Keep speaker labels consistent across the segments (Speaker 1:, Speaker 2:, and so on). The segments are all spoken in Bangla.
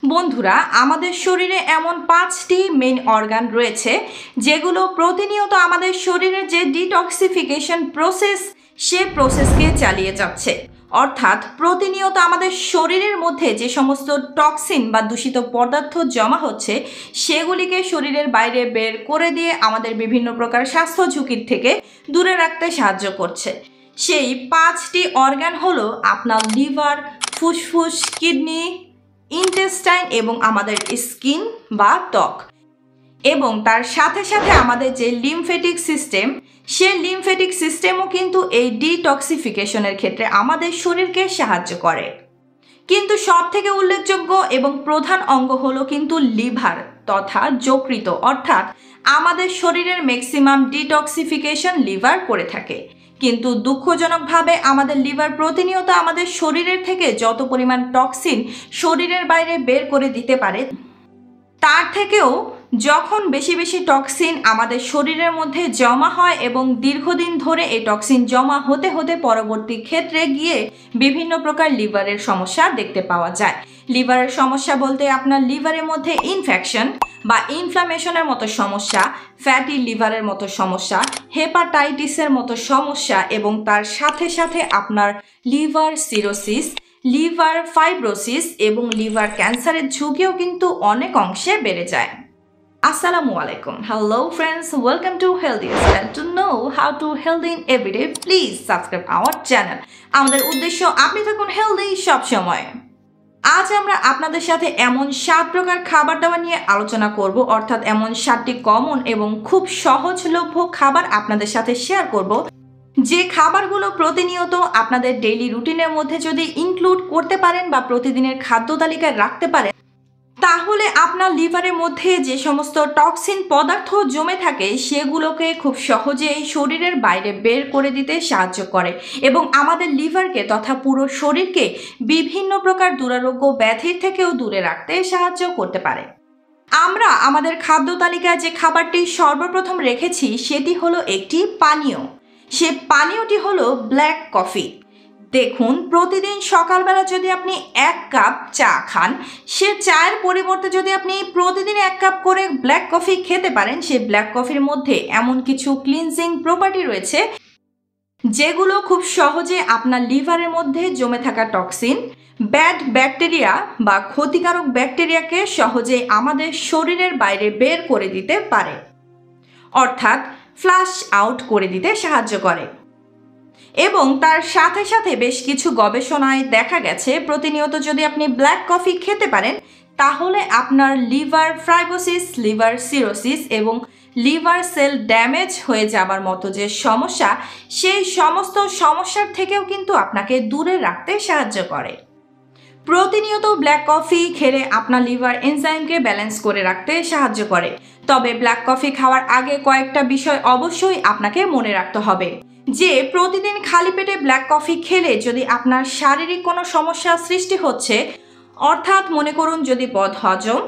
Speaker 1: বন্ধুরা, আমাদের শরীরে এমন 5টি মেইন অর্গান রয়েছে যেগুলো প্রতিনিয়ত আমাদের শরীরের যে ডিটক্সিফিকেশন প্রসেস সে প্রসেসকে চালিয়ে যাচ্ছে। অর্থাৎ প্রতিনিয়ত আমাদের শরীরের মধ্যে যে সমস্ত টক্সিন বা দূষিত পদার্থ জমা হচ্ছে সেগুলিকে শরীরের বাইরে বের করে দিয়ে আমাদের বিভিন্ন প্রকার স্বাস্থ্য ঝুঁকির থেকে দূরে রাখতে সাহায্য করছে। সেই 5টি অর্গান হলো আপনার লিভার, ফুসফুস, কিডনি, ইন্টেস্টাইন এবং আমাদের স্কিন বা ত্বক। এবং তার সাথে সাথে আমাদের যে লিমফেটিক সিস্টেম, সে লিমফেটিক সিস্টেমও কিন্তু এই ডিটক্সিফিকেশনের ক্ষেত্রে আমাদের শরীরকে সাহায্য করে। কিন্তু সব থেকে উল্লেখযোগ্য এবং প্রধান অঙ্গ হলো কিন্তু লিভার তথা যকৃত। অর্থাৎ আমাদের শরীরের ম্যাক্সিমাম ডিটক্সিফিকেশন লিভার করে থাকে। কিন্তু দুঃখজনকভাবে আমাদের লিভার প্রতিনিয়ত আমাদের শরীরের থেকে যত পরিমাণ টক্সিন শরীরের বাইরে বের করে দিতে পারে, তার থেকেও যখন বেশি বেশি টক্সিন আমাদের শরীরের মধ্যে জমা হয় এবং দীর্ঘদিন ধরে এই টক্সিন জমা হতে হতে পরবর্তী ক্ষেত্রে গিয়ে বিভিন্ন প্রকার লিভারের সমস্যা দেখতে পাওয়া যায়। লিভারের সমস্যা বলতে আপনার লিভারের মধ্যে ইনফেকশন বা ইনফ্লামেশনের মতো সমস্যা, ফ্যাটি লিভারের মতো সমস্যা, হেপাটাইটিসের মতো সমস্যা এবং তার সাথে সাথে আপনার লিভার সিরোসিস, লিভার ফাইব্রোসিস এবং লিভার ক্যান্সারের ঝুঁকিও কিন্তু অনেক অংশে বেড়ে যায়। Assalamu alaikum. Hello friends, welcome to Healthy Style. To know how to healthy in everyday, please subscribe our channel. আমাদের উদ্দেশ্য আপনি থাকুন হেলদি সব সময়। আজ আমরা আপনাদের সাথে এমন 7 প্রকার খাবার দাবার নিয়ে আলোচনা করব, অর্থাৎ এমন 7টি কমন এবং খুব সহজলভ্য খাবার আপনাদের সাথে শেয়ার করব, যে খাবারগুলো প্রতিনিয়ত আপনাদের ডেইলি রুটিনের মধ্যে যদি ইনক্লুড করতে পারেন বা প্রতিদিনের খাদ্য তালিকায় রাখতে পারেন, তাহলে আপনার লিভারের মধ্যে যে সমস্ত টক্সিন পদার্থ জমে থাকে সেগুলোকে খুব সহজেই শরীরের বাইরে বের করে দিতে সাহায্য করে এবং আমাদের লিভারকে তথা পুরো শরীরকে বিভিন্ন প্রকার দুরারোগ্য ব্যাধির থেকেও দূরে রাখতে সাহায্য করতে পারে। আমরা আমাদের খাদ্য তালিকায় যে খাবারটি সর্বপ্রথম রেখেছি সেটি হলো একটি পানীয়। সে পানীয়টি হলো ব্ল্যাক কফি। দেখুন, প্রতিদিন সকালবেলা যদি আপনি 1 কাপ চা খান, সে চায়ের পরিবর্তে যদি আপনি প্রতিদিন 1 কাপ করে ব্ল্যাক কফি খেতে পারেন, সেই ব্ল্যাক কফির মধ্যে এমন কিছু ক্লিনজিং প্রপার্টি রয়েছে যেগুলো খুব সহজে আপনার লিভারের মধ্যে জমে থাকা টক্সিন, ব্যাড ব্যাকটেরিয়া বা ক্ষতিকারক ব্যাকটেরিয়াকে সহজেই আমাদের শরীরের বাইরে বের করে দিতে পারে, অর্থাৎ ফ্লাশ আউট করে দিতে সাহায্য করে। এবং তার সাথে সাথে বেশ কিছু গবেষণায় দেখা গেছে প্রতিনিয়ত যদি আপনি ব্ল্যাক কফি খেতে পারেন তাহলে আপনার লিভার ফাইব্রোসিস, লিভার সিরোসিস এবং লিভার সেল ড্যামেজ হয়ে যাবার মতো যে সমস্যা, সেই সমস্ত সমস্যার থেকেও কিন্তু আপনাকে দূরে রাখতে সাহায্য করে। প্রতিনিয়ত ব্ল্যাক কফি খেলে আপনার লিভার এনজাইমকে ব্যালেন্স করে রাখতে সাহায্য করে। তবে ব্ল্যাক কফি খাওয়ার আগে কয়েকটা বিষয় অবশ্যই আপনাকে মনে রাখতে হবে, যে প্রতিদিন খালি পেটে ব্ল্যাক কফি খেলে যদি আপনার শারীরিক কোনো সমস্যা সৃষ্টি হচ্ছে, অর্থাৎ মনে করুন যদি বদহজম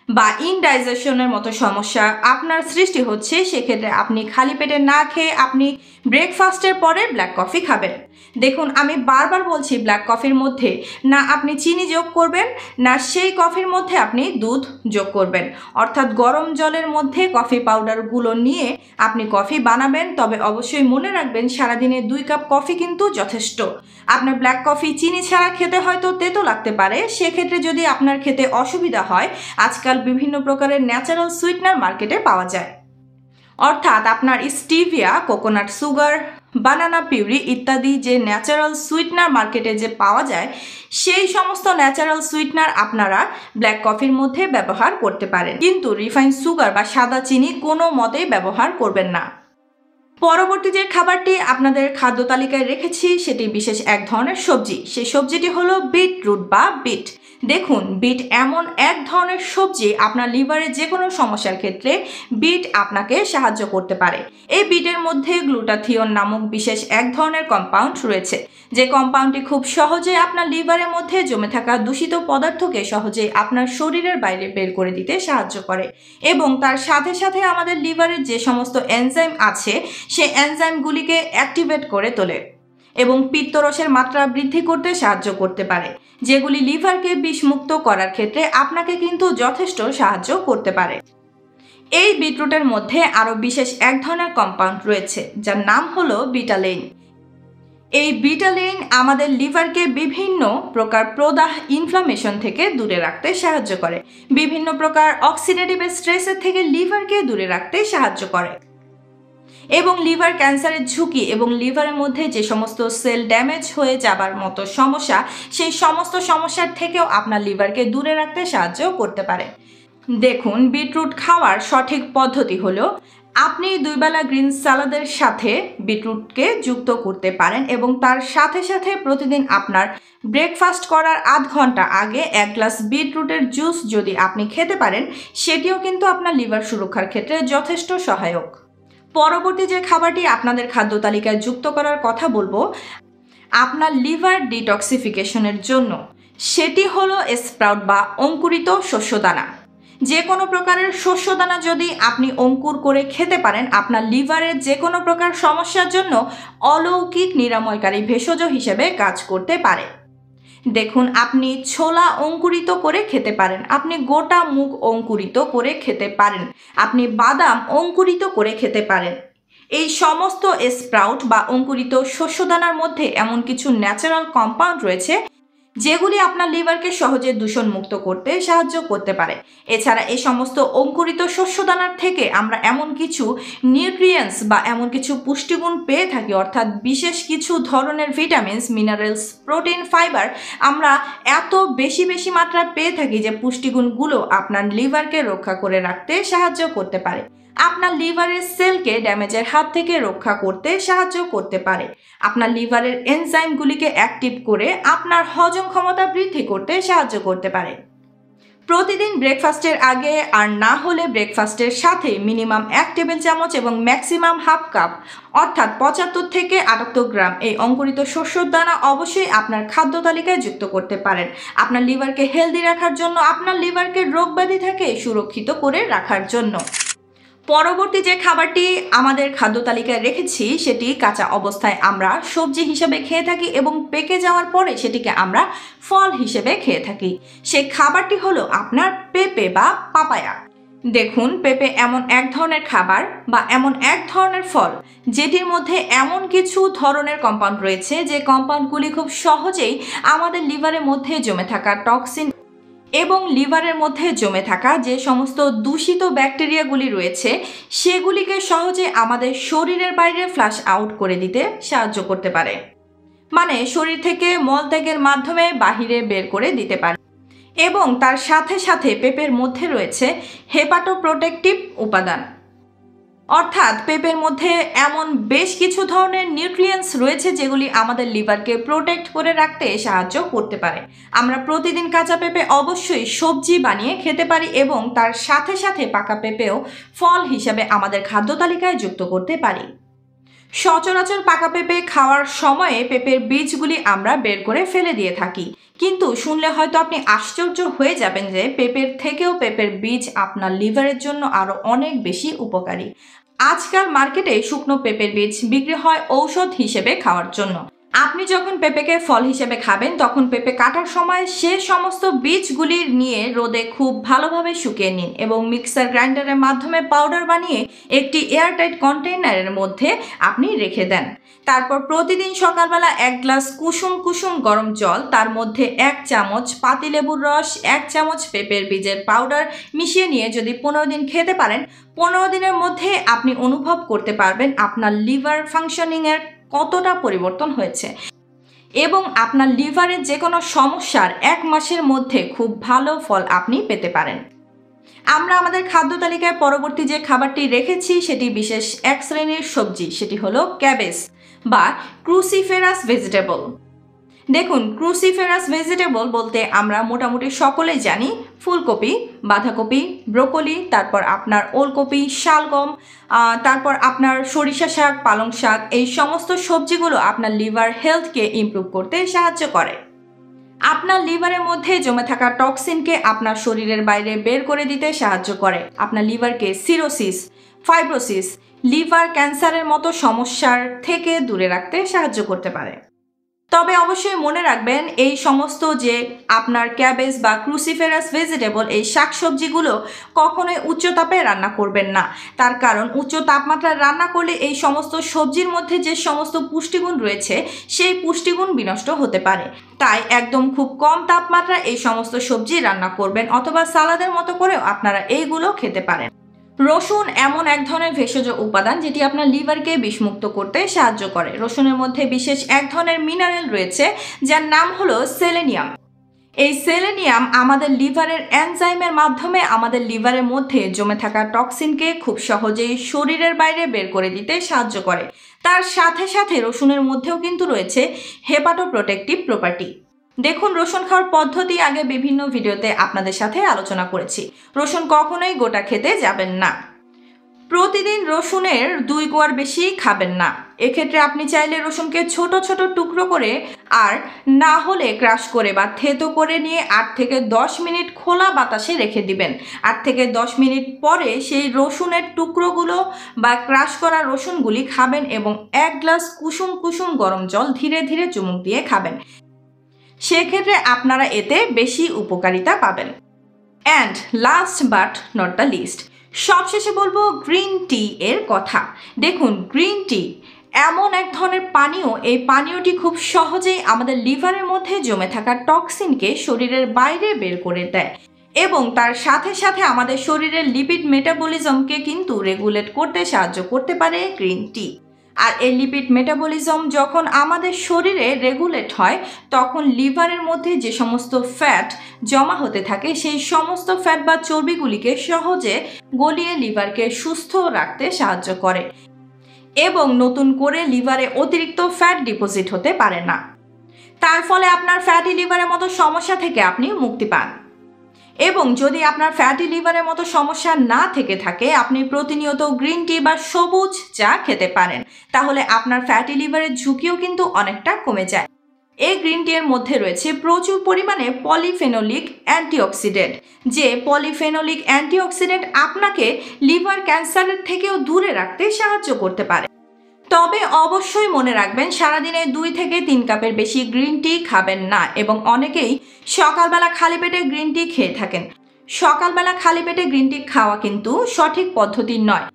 Speaker 1: বা ইনডাইজেশনের মতো সমস্যা আপনার সৃষ্টি হচ্ছে, সেক্ষেত্রে আপনি খালি পেটে না খেয়ে আপনি ব্রেকফাস্টের পরে ব্ল্যাক কফি খাবেন। দেখুন, আমি বারবার বলছি ব্ল্যাক কফির মধ্যে না আপনি চিনি যোগ করবেন, না সেই কফির মধ্যে আপনি দুধ যোগ করবেন। অর্থাৎ গরম জলের মধ্যে কফি পাউডারগুলো নিয়ে আপনি কফি বানাবেন। তবে অবশ্যই মনে রাখবেন সারাদিনে 2 কাপ কফি কিন্তু যথেষ্ট। আপনার ব্ল্যাক কফি চিনি ছাড়া খেতে হয়তো তেতো লাগতে পারে, সেক্ষেত্রে যদি আপনার খেতে অসুবিধা হয়, আজকাল বিভিন্ন প্রকারের ন্যাচারাল সুইটনার মার্কেটে পাওয়া যায়। অর্থাৎ আপনার স্টিভিয়া, কোকোনাট সুগার, বানানা পিউরি ইত্যাদি যে ন্যাচারাল সুইটনার মার্কেটে যে পাওয়া যায়, সেই সমস্ত ন্যাচারাল সুইটনার আপনারা ব্ল্যাক কফির মধ্যে ব্যবহার করতে পারেন, কিন্তু রিফাইন্ড সুগার বা সাদা চিনি কোনো মতেই ব্যবহার করবেন না। পরবর্তী যে খাবারটি আপনাদের খাদ্য তালিকায় রেখেছি সেটি বিশেষ এক ধরনের সবজি। সেই সবজিটি হলো বিটরুট বা বিট। দেখুন, বিট এমন এক ধরনের সবজি আপনার লিভারের যে কোনো সমস্যার ক্ষেত্রে বিট আপনাকে সাহায্য করতে পারে। এই বিটের মধ্যে গ্লুটাথিয়ন নামক বিশেষ এক ধরনের কম্পাউন্ড রয়েছে, যে কম্পাউন্ডটি খুব সহজে আপনার লিভারের মধ্যে জমে থাকা দূষিত পদার্থকে সহজেই আপনার শরীরের বাইরে বের করে দিতে সাহায্য করে এবং তার সাথে সাথে আমাদের লিভারের যে সমস্ত এনজাইম আছে সেই এনজাইমগুলিকে অ্যাক্টিভেট করে তোলে। এবং পিত্তরসের মাত্রা বৃদ্ধি করতে সাহায্য করতে পারে, যেগুলি লিভারকে বিষমুক্ত করার ক্ষেত্রে আপনাকে কিন্তু যথেষ্ট সাহায্য করতে পারে। এই বিটরুটের মধ্যে আরও বিশেষ এক ধরনের কম্পাউন্ড রয়েছে যার নাম হলো বিটালেইন। এই বিটালেইন আমাদের লিভারকে বিভিন্ন প্রকার প্রদাহ ইনফ্লামেশন থেকে দূরে রাখতে সাহায্য করে, বিভিন্ন প্রকার অক্সিডেটিভ স্ট্রেসের থেকে লিভারকে দূরে রাখতে সাহায্য করে এবং লিভার ক্যান্সারের ঝুঁকি এবং লিভারের মধ্যে যে সমস্ত সেল ড্যামেজ হয়ে যাবার মতো সমস্যা, সেই সমস্ত সমস্যার থেকেও আপনার লিভারকে দূরে রাখতে সাহায্য করতে পারে। দেখুন, বিটরুট খাওয়ার সঠিক পদ্ধতি হলো আপনি 2 বেলা গ্রিন সালাদের সাথে বিটরুটকে যুক্ত করতে পারেন এবং তার সাথে সাথে প্রতিদিন আপনার ব্রেকফাস্ট করার আধ ঘন্টা আগে 1 গ্লাস বিটরুটের জুস যদি আপনি খেতে পারেন, সেটিও কিন্তু আপনার লিভার সুরক্ষার ক্ষেত্রে যথেষ্ট সহায়ক। পরবর্তী যে খাবারটি আপনাদের খাদ্য তালিকায় যুক্ত করার কথা বলবো আপনার লিভার ডিটক্সিফিকেশনের জন্য, সেটি হলো স্প্রাউট বা অঙ্কুরিত শস্যদানা। যে কোনো প্রকারের শস্যদানা যদি আপনি অঙ্কুর করে খেতে পারেন, আপনার লিভারের যে কোনো প্রকার সমস্যার জন্য অলৌকিক নিরাময়কারী ভেষজ হিসেবে কাজ করতে পারে। দেখুন, আপনি ছোলা অঙ্কুরিত করে খেতে পারেন, আপনি গোটা মুগ অঙ্কুরিত করে খেতে পারেন, আপনি বাদাম অঙ্কুরিত করে খেতে পারেন। এই সমস্ত স্প্রাউট বা অঙ্কুরিত শস্যদানার মধ্যে এমন কিছু ন্যাচারাল কম্পাউন্ড রয়েছে যেগুলি আপনার লিভারকে সহজে দূষণমুক্ত করতে সাহায্য করতে পারে। এছাড়া এই সমস্ত অঙ্কুরিত শস্যদানার থেকে আমরা এমন কিছু নিউট্রিয়েন্টস বা এমন কিছু পুষ্টিগুণ পেয়ে থাকি, অর্থাৎ বিশেষ কিছু ধরনের ভিটামিনস, মিনারেলস, প্রোটিন, ফাইবার আমরা এত বেশি মাত্রায় পেয়ে থাকি যে পুষ্টিগুণগুলো আপনার লিভারকে রক্ষা করে রাখতে সাহায্য করতে পারে, আপনার লিভারের সেলকে ড্যামেজের হাত থেকে রক্ষা করতে সাহায্য করতে পারে, আপনার লিভারের এনজাইমগুলিকে অ্যাক্টিভ করে আপনার হজম ক্ষমতা বৃদ্ধি করতে সাহায্য করতে পারে। প্রতিদিন ব্রেকফাস্টের আগে আর না হলে ব্রেকফাস্টের সাথে মিনিমাম 1 টেবিল চামচ এবং ম্যাক্সিমাম হাফ কাপ অর্থাৎ 75 থেকে 78 গ্রাম এই অঙ্কুরিত শস্যর দানা অবশ্যই আপনার খাদ্য তালিকায় যুক্ত করতে পারেন, আপনার লিভারকে হেলদি রাখার জন্য, আপনার লিভারকে রোগব্যাধি থেকে সুরক্ষিত করে রাখার জন্য। পরবর্তী যে খাবারটি আমাদের খাদ্য তালিকায় রেখেছি সেটি কাঁচা অবস্থায় আমরা সবজি হিসেবে খেয়ে থাকি এবং পেকে যাওয়ার পরে সেটিকে আমরা ফল হিসেবে খেয়ে থাকি। সেই খাবারটি হলো আপনার পেঁপে বা পাপায়া। দেখুন, পেঁপে এমন এক ধরনের খাবার বা এমন এক ধরনের ফল যেটির মধ্যে এমন কিছু ধরনের কম্পাউন্ড রয়েছে যে কম্পাউন্ডগুলি খুব সহজেই আমাদের লিভারের মধ্যে জমে থাকা টক্সিন এবং লিভারের মধ্যে জমে থাকা যে সমস্ত দূষিত ব্যাকটেরিয়াগুলি রয়েছে সেগুলিকে সহজে আমাদের শরীরের বাইরে ফ্লাশ আউট করে দিতে সাহায্য করতে পারে, মানে শরীর থেকে মলত্যাগের মাধ্যমে বাহিরে বের করে দিতে পারে। এবং তার সাথে সাথে পেঁপের মধ্যে রয়েছে হেপাটোপ্রোটেক্টিভ উপাদান, অর্থাৎ পেঁপের মধ্যে এমন বেশ কিছু ধরনের নিউট্রিয়েন্টস রয়েছে যেগুলি আমাদের লিভারকে প্রোটেক্ট করে রাখতে সাহায্য করতে পারে। আমরা প্রতিদিন কাঁচা পেঁপে অবশ্যই সবজি বানিয়ে খেতে পারি এবং তার সাথে সাথে পাকা পেঁপেও ফল হিসাবে আমাদের খাদ্য তালিকায় যুক্ত করতে পারি। সচরাচর পাকা পেঁপে খাওয়ার সময়ে পেঁপের বীজগুলি আমরা বের করে ফেলে দিয়ে থাকি, কিন্তু শুনলে হয়তো আপনি আশ্চর্য হয়ে যাবেন যে পেঁপের থেকেও পেঁপের বীজ আপনার লিভারের জন্য আরও অনেক বেশি উপকারী। আজকাল মার্কেটে শুকনো পেঁপের বীজ বিক্রি হয় ঔষধ হিসেবে খাওয়ার জন্য। আপনি যখন পেঁপেকে ফল হিসেবে খাবেন তখন পেঁপে কাটার সময় সে সমস্ত বীজগুলি নিয়ে রোদে খুব ভালোভাবে শুকিয়ে নিন এবং মিক্সার গ্রাইন্ডারের মাধ্যমে পাউডার বানিয়ে একটি এয়ারটাইট কন্টেইনারের মধ্যে আপনি রেখে দেন। তারপর প্রতিদিন সকালবেলা 1 গ্লাস কুসুম গরম জল, তার মধ্যে 1 চামচ পাতিলেবুর রস, 1 চামচ পেঁপের বীজের পাউডার মিশিয়ে নিয়ে যদি 15 দিন খেতে পারেন, 15 দিনের মধ্যে আপনি অনুভব করতে পারবেন আপনার লিভার ফাংশনিংয়ের কতটা পরিবর্তন হয়েছে এবং আপনার লিভারের যে কোনো সমস্যার 1 মাসের মধ্যে খুব ভালো ফল আপনি পেতে পারেন। আমরা আমাদের খাদ্য তালিকায় পরবর্তী যে খাবারটি রেখেছি সেটি বিশেষ এক শ্রেণীর সবজি, সেটি হলো ক্যাবেজ বা ক্রুসিফেরাস ভেজিটেবল। দেখুন, ক্রুসিফেরাস ভেজিটেবল বলতে আমরা মোটামুটি সকলেই জানি ফুলকপি, বাঁধাকপি, ব্রোকলি, তারপর আপনার ওলকপি, শালগম, তারপর আপনার সরিষা শাক, পালং শাক, এই সমস্ত সবজিগুলো আপনার লিভার হেলথকে ইমপ্রুভ করতে সাহায্য করে। আপনার লিভারের মধ্যে জমে থাকা টক্সিনকে আপনার শরীরের বাইরে বের করে দিতে সাহায্য করে, আপনার লিভারকে সিরোসিস, ফাইব্রোসিস, লিভার ক্যান্সারের মতো সমস্যার থেকে দূরে রাখতে সাহায্য করতে পারে। তবে অবশ্যই মনে রাখবেন এই সমস্ত যে আপনার ক্যাবেজ বা ক্রুসিফেরাস ভেজিটেবল এই শাকসবজিগুলো কখনোই উচ্চ তাপে রান্না করবেন না। তার কারণ উচ্চ তাপমাত্রায় রান্না করলে এই সমস্ত সবজির মধ্যে যে সমস্ত পুষ্টিগুণ রয়েছে সেই পুষ্টিগুণ বিনষ্ট হতে পারে। তাই একদম খুব কম তাপমাত্রায় এই সমস্ত সবজি রান্না করবেন, অথবা সালাদের মতো করেও আপনারা এইগুলো খেতে পারেন। রসুন এমন এক ধরনের ভেষজ উপাদান যেটি আপনার লিভারকে বিষমুক্ত করতে সাহায্য করে। রসুনের মধ্যে বিশেষ এক ধরনের মিনারেল রয়েছে যার নাম হলো সেলেনিয়াম। এই সেলেনিয়াম আমাদের লিভারের এনজাইমের মাধ্যমে আমাদের লিভারের মধ্যে জমে থাকা টক্সিনকে খুব সহজেই শরীরের বাইরে বের করে দিতে সাহায্য করে। তার সাথে সাথে রসুনের মধ্যেও কিন্তু রয়েছে হেপাটোপ্রোটেক্টিভ প্রপার্টি। দেখুন, রসুন খাওয়ার পদ্ধতি আগে বিভিন্ন ভিডিওতে আপনাদের সাথে আলোচনা করেছি। রসুন কখনোই গোটা খেতে যাবেন না। প্রতিদিন রসুনের 2 কোয়ার বেশি খাবেন না। এক্ষেত্রে আপনি চাইলে রসুনকে ছোট ছোট টুকরো করে আর না হলে ক্রাশ করে বা থেতো করে নিয়ে 8 থেকে 10 মিনিট খোলা বাতাসে রেখে দিবেন। 8 থেকে 10 মিনিট পরে সেই রসুনের টুকরোগুলো বা ক্রাশ করা রসুনগুলি খাবেন এবং 1 গ্লাস কুসুম কুসুম গরম জল ধীরে ধীরে চুমুক দিয়ে খাবেন। সেক্ষেত্রে আপনারা এতে বেশি উপকারিতা পাবেন। And last but not the least, সবশেষে বলবো গ্রিন টি এর কথা। দেখুন, গ্রিন টি এমন এক ধরনের পানীয়, এই পানীয়টি খুব সহজেই আমাদের লিভারের মধ্যে জমে থাকা টক্সিনকে শরীরের বাইরে বের করে দেয় এবং তার সাথে সাথে আমাদের শরীরের লিপিড মেটাবলিজমকে কিন্তু রেগুলেট করতে সাহায্য করতে পারে গ্রিন টি। আর এই লিপিড মেটাবলিজম যখন আমাদের শরীরে রেগুলেট হয় তখন লিভারের মধ্যে যে সমস্ত ফ্যাট জমা হতে থাকে সেই সমস্ত ফ্যাট বা চর্বিগুলিকে সহজে গলিয়ে লিভারকে সুস্থ রাখতে সাহায্য করে এবং নতুন করে লিভারে অতিরিক্ত ফ্যাট ডিপোজিট হতে পারে না। তার ফলে আপনার ফ্যাটি লিভারের মতো সমস্যা থেকে আপনি মুক্তি পান। এবং যদি আপনার ফ্যাটি লিভারের মতো সমস্যা না থেকে থাকে, আপনি প্রতিনিয়ত গ্রিন টি বা সবুজ চা খেতে পারেন, তাহলে আপনার ফ্যাটি লিভারের ঝুঁকিও কিন্তু অনেকটা কমে যায়। এই গ্রিন টি এর মধ্যে রয়েছে প্রচুর পরিমাণে পলিফেনোলিক অ্যান্টিঅক্সিডেন্ট, যে পলিফেনোলিক অ্যান্টিঅক্সিডেন্ট আপনাকে লিভার ক্যান্সারের থেকেও দূরে রাখতে সাহায্য করতে পারে। তবে অবশ্যই মনে রাখবেন, সারাদিনে 2 থেকে 3 কাপের বেশি গ্রিন টি খাবেন না। এবং অনেকেই সকালবেলা খালি পেটে গ্রিন টি খেয়ে থাকেন। সকালবেলা খালি পেটে গ্রিন টি খাওয়া কিন্তু সঠিক পদ্ধতি নয়।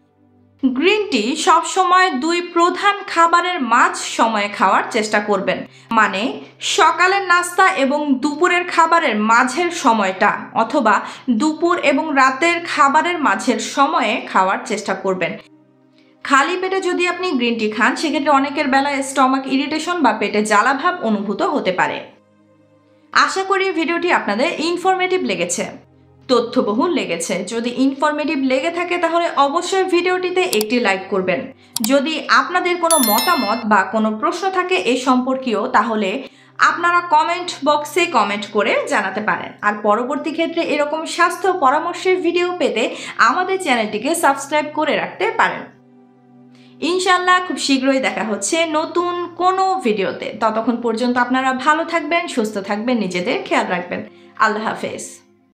Speaker 1: গ্রিন টি সবসময় 2 প্রধান খাবারের মাঝ সময়ে খাওয়ার চেষ্টা করবেন, মানে সকালের নাস্তা এবং দুপুরের খাবারের মাঝের সময়টা, অথবা দুপুর এবং রাতের খাবারের মাঝের সময়ে খাওয়ার চেষ্টা করবেন। খালি পেটে যদি আপনি গ্রিন টি খান, সেক্ষেত্রে অনেকের বেলায় স্টমাক ইরিটেশন বা পেটে জ্বালাভাব অনুভূত হতে পারে। আশা করি ভিডিওটি আপনাদের ইনফরমেটিভ লেগেছে, তথ্যবহুল লেগেছে। যদি ইনফরমেটিভ লেগে থাকে তাহলে অবশ্যই ভিডিওটিতে একটি লাইক করবেন। যদি আপনাদের কোনো মতামত বা কোনো প্রশ্ন থাকে এ সম্পর্কীয়, তাহলে আপনারা কমেন্ট বক্সে কমেন্ট করে জানাতে পারেন। আর পরবর্তী ক্ষেত্রে এরকম স্বাস্থ্য পরামর্শের ভিডিও পেতে আমাদের চ্যানেলটিকে সাবস্ক্রাইব করে রাখতে পারেন। ইনশাল্লাহ খুব শীঘ্রই দেখা হচ্ছে নতুন কোনো ভিডিওতে। ততক্ষণ পর্যন্ত আপনারা ভালো থাকবেন, সুস্থ থাকবেন, নিজেদের খেয়াল রাখবেন। আল্লাহ হাফেজ।